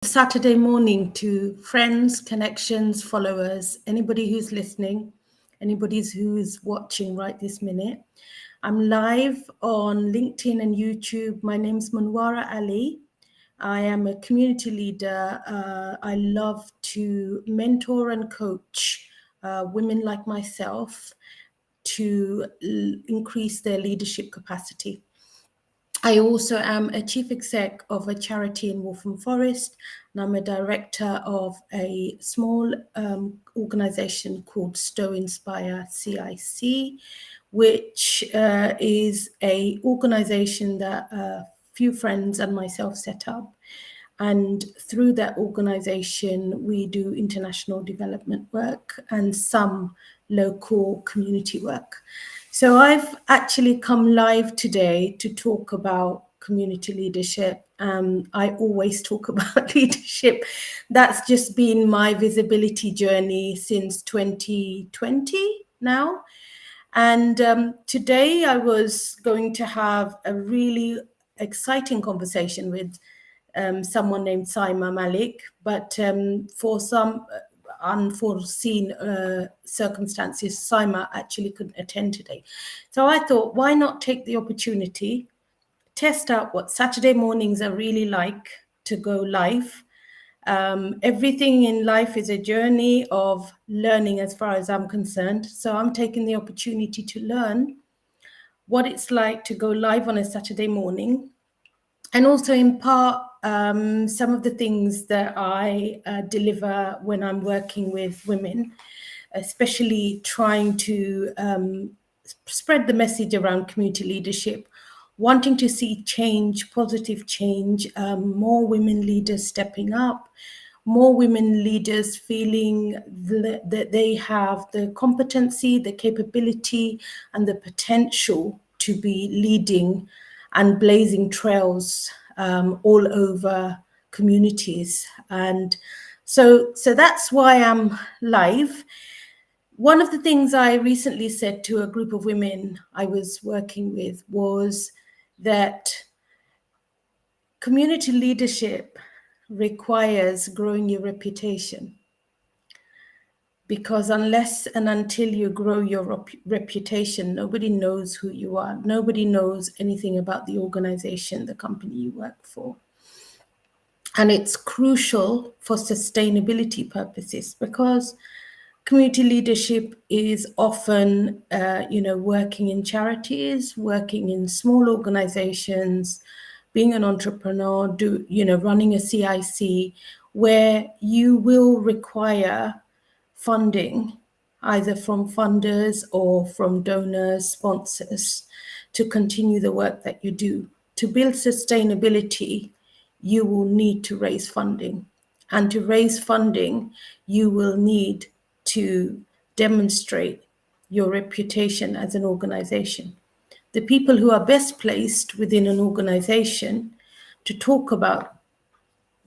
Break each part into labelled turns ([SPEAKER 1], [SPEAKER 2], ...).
[SPEAKER 1] Saturday morning to friends, connections, followers, anybody who's listening, anybody who's watching right this minute. I'm live on LinkedIn and YouTube. My name's Manwara Ali. I am a community leader. I love to mentor and coach women like myself to increase their leadership capacity. I also am a chief exec of a charity in Waltham Forest, and I'm a director of a small organization called Stowe Inspire CIC, which is a organization that a few friends and myself set up. And through that organization, we do international development work and some local community work. So I've actually come live today to talk about community leadership. I always talk about leadership. That's just been my visibility journey since 2020 now. And today I was going to have a really exciting conversation with someone named Saima Malik, but for some unforeseen circumstances, Saima actually couldn't attend today. So I thought, why not take the opportunity, test out what Saturday mornings are really like to go live. Everything in life is a journey of learning as far as I'm concerned. So I'm taking the opportunity to learn what it's like to go live on a Saturday morning and also impart some of the things that I deliver when I'm working with women, especially trying to spread the message around community leadership, wanting to see change, positive change, more women leaders stepping up, more women leaders feeling that they have the competency, the capability, and the potential to be leading and blazing trails all over communities. And so that's why I'm live. One of the things I recently said to a group of women I was working with was that community leadership requires growing your reputation, because unless and until you grow your reputation, nobody knows who you are. Nobody knows anything about the organization, the company you work for. And it's crucial for sustainability purposes, because community leadership is often, working in charities, working in small organizations, being an entrepreneur, running a CIC, where you will require funding, either from funders or from donors, sponsors, to continue the work that you do. To build sustainability, you will need to raise funding. And to raise funding, you will need to demonstrate your reputation as an organization. The people who are best placed within an organization to talk about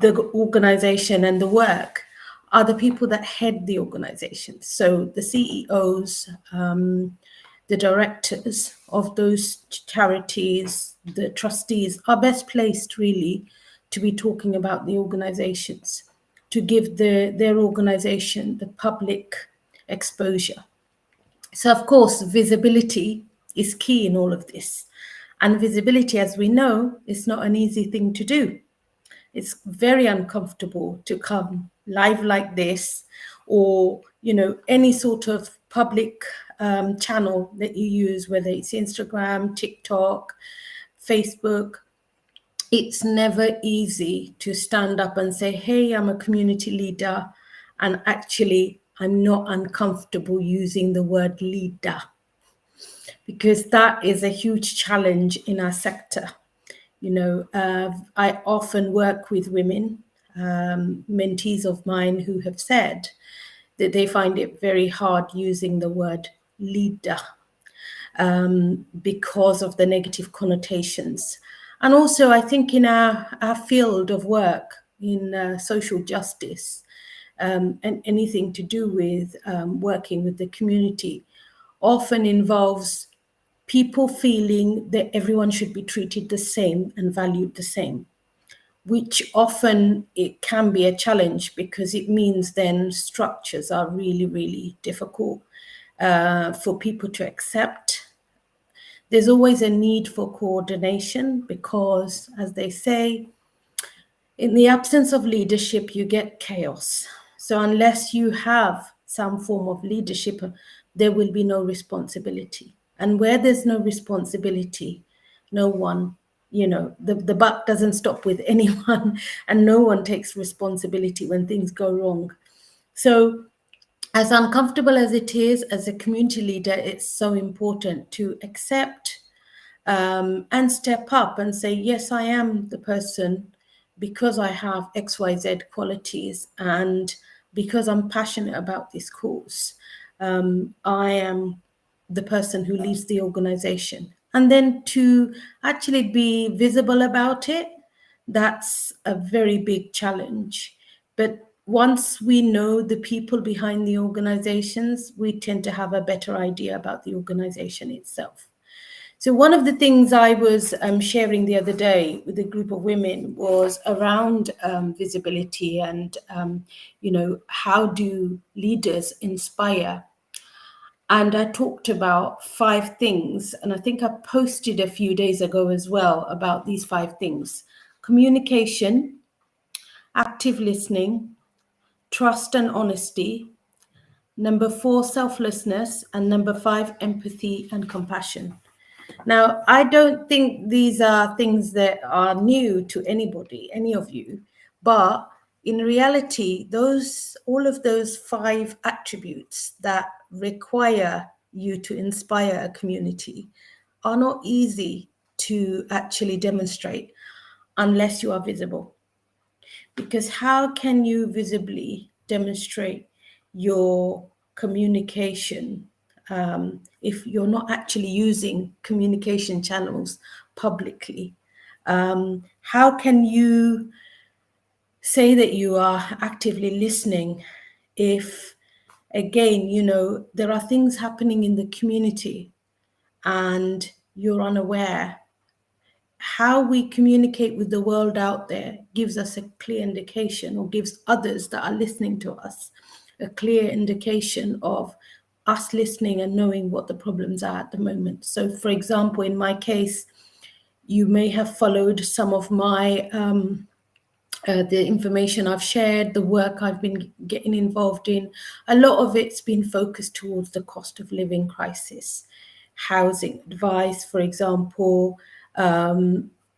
[SPEAKER 1] the organization and the work are the people that head the organization. So the CEOs, the directors of those charities, the trustees are best placed really to be talking about the organizations, to give their organization the public exposure. So of course, visibility is key in all of this. And visibility, as we know, is not an easy thing to do. It's very uncomfortable to come live like this, or any sort of public channel that you use, whether it's Instagram, TikTok, Facebook. It's never easy to stand up and say, hey, I'm a community leader, and actually I'm not uncomfortable using the word leader, because that is a huge challenge in our sector. I often work with women, mentees of mine, who have said that they find it very hard using the word leader because of the negative connotations. And also, I think in our field of work in social justice, and anything to do with working with the community, often involves people feeling that everyone should be treated the same and valued the same. which often it can be a challenge because it means then structures are really, really difficult for people to accept. There's always a need for coordination because, as they say, in the absence of leadership, you get chaos. So unless you have some form of leadership, there will be no responsibility. And where there's no responsibility, no one, the buck doesn't stop with anyone, and no one takes responsibility when things go wrong. So as uncomfortable as it is, as a community leader, it's so important to accept and step up and say, yes, I am the person because I have XYZ qualities and because I'm passionate about this cause. I am the person who leads the organization. And then to actually be visible about it, that's a very big challenge. But once we know the people behind the organizations, we tend to have a better idea about the organization itself. So one of the things I was sharing the other day with a group of women was around visibility and, how do leaders inspire? And I talked about 5 things, and I think I posted a few days ago as well about these 5 things: communication, active listening, trust and honesty, number 4, selflessness, and number 5, empathy and compassion. Now, I don't think these are things that are new to anybody, any of you, but in reality, all of those 5 attributes that require you to inspire a community are not easy to actually demonstrate unless you are visible. Because how can you visibly demonstrate your communication if you're not actually using communication channels publicly? How can you say that you are actively listening if, again, there are things happening in the community and you're unaware? How we communicate with the world out there gives us a clear indication, or gives others that are listening to us a clear indication of us listening and knowing what the problems are at the moment. So, for example, in my case, you may have followed some of my the information I've shared, the work I've been getting involved in. A lot of it's been focused towards the cost of living crisis, housing advice, for example,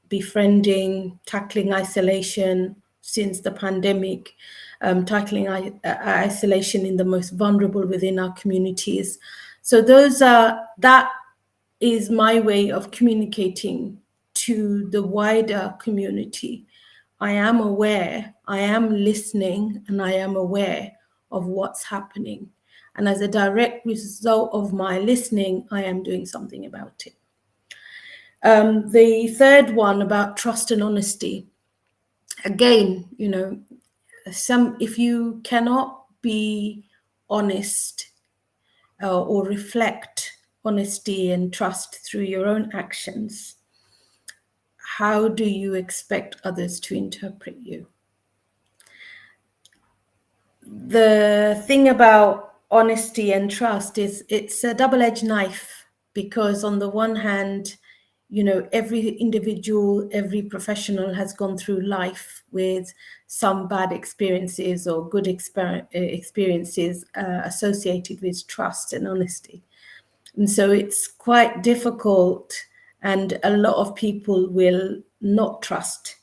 [SPEAKER 1] befriending, tackling isolation since the pandemic, tackling isolation in the most vulnerable within our communities. So that is my way of communicating to the wider community. I am aware, I am listening, and I am aware of what's happening. And as a direct result of my listening, I am doing something about it. The third one about trust and honesty. Again, if you cannot be honest or reflect honesty and trust through your own actions, how do you expect others to interpret you? The thing about honesty and trust is it's a double-edged knife, because on the one hand, every individual, every professional has gone through life with some bad experiences or good experiences associated with trust and honesty. And so it's quite difficult, and a lot of people will not trust.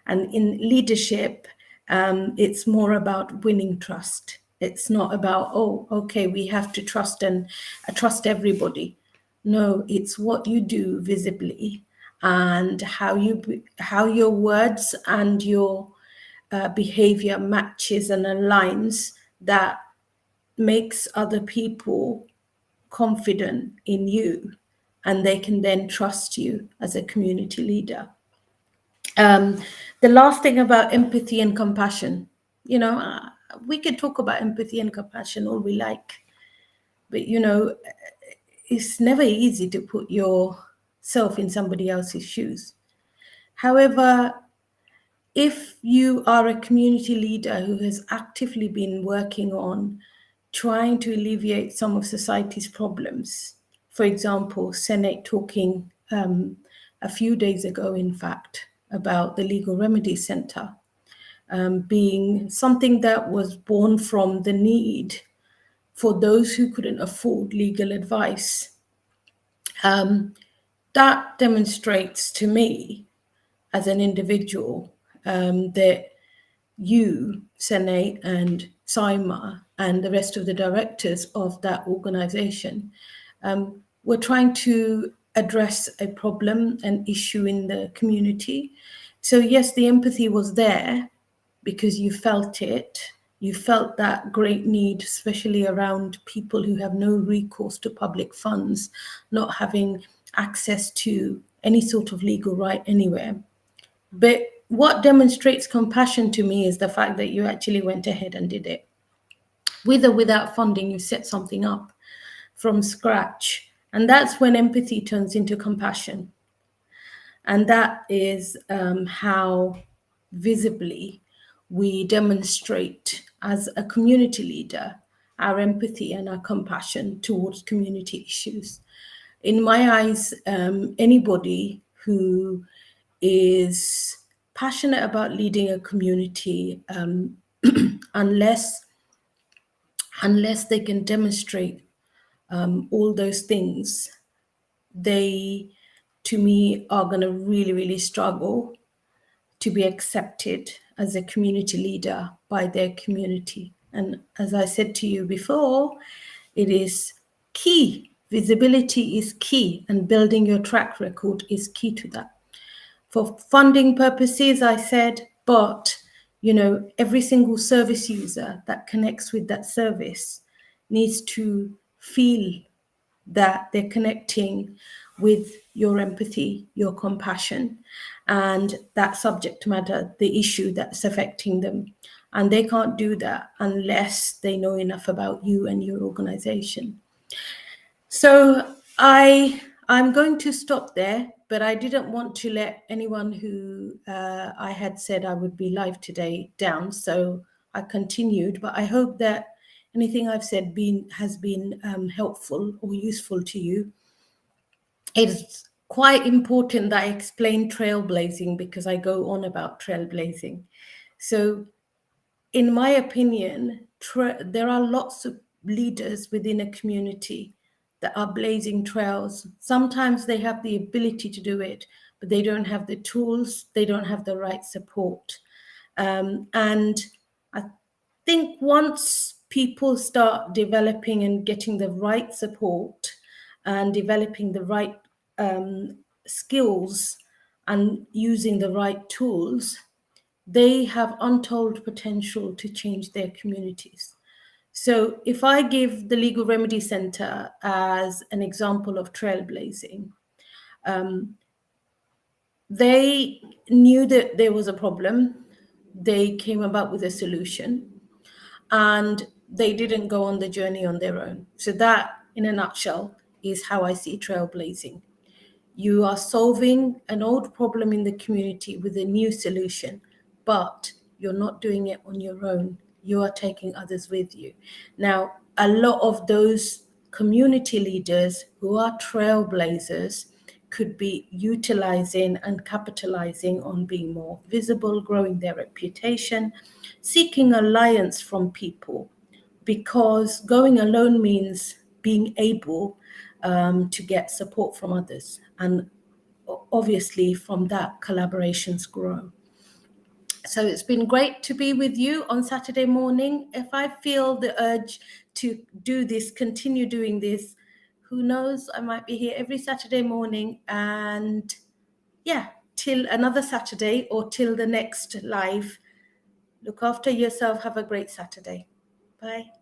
[SPEAKER 1] And in leadership, it's more about winning trust. It's not about, oh, okay, we have to trust and trust everybody. No, it's what you do visibly and how your words and your behavior matches and aligns that makes other people confident in you, and they can then trust you as a community leader. The last thing about empathy and compassion, we can talk about empathy and compassion all we like, but it's never easy to put yourself in somebody else's shoes. However, if you are a community leader who has actively been working on trying to alleviate some of society's problems, for example, Senate talking a few days ago, in fact, about the Legal Remedy Centre being something that was born from the need for those who couldn't afford legal advice. That demonstrates to me as an individual that you, Senate, and Saima, and the rest of the directors of that organization were trying to address a problem, an issue in the community. So yes, the empathy was there because you felt it. You felt that great need, especially around people who have no recourse to public funds, not having access to any sort of legal right anywhere. But what demonstrates compassion to me is the fact that you actually went ahead and did it. With or without funding, you set something up from scratch. And that's when empathy turns into compassion. And that is how visibly we demonstrate as a community leader our empathy and our compassion towards community issues. In my eyes, anybody who is passionate about leading a community, unless they can demonstrate all those things, they, to me, are going to really, really struggle to be accepted as a community leader by their community. And as I said to you before, it is key. Visibility is key, and building your track record is key to that. For funding purposes, I said, but every single service user that connects with that service needs to feel that they're connecting with your empathy, your compassion, and that subject matter, the issue that's affecting them. And they can't do that unless they know enough about you and your organization. So I'm going to stop there, but I didn't want to let anyone who I had said I would be live today down. So I continued, but I hope that anything I've said has been helpful or useful to you. It's quite important that I explain trailblazing because I go on about trailblazing. So in my opinion, there are lots of leaders within a community that are blazing trails. Sometimes they have the ability to do it, but they don't have the tools, they don't have the right support. And I think once people start developing and getting the right support and developing the right skills and using the right tools, they have untold potential to change their communities. So if I give the Legal Remedy Centre as an example of trailblazing, they knew that there was a problem. They came about with a solution, and they didn't go on the journey on their own. So that, in a nutshell, is how I see trailblazing. You are solving an old problem in the community with a new solution, but you're not doing it on your own. You are taking others with you. Now, a lot of those community leaders who are trailblazers could be utilizing and capitalizing on being more visible, growing their reputation, seeking alliance from people, because going alone means being able to get support from others. And obviously from that, collaborations grow. So it's been great to be with you on Saturday morning. If I feel the urge to do this, continue doing this, who knows, I might be here every Saturday morning. And yeah, till another Saturday or till the next live. Look after yourself. Have a great Saturday. Bye.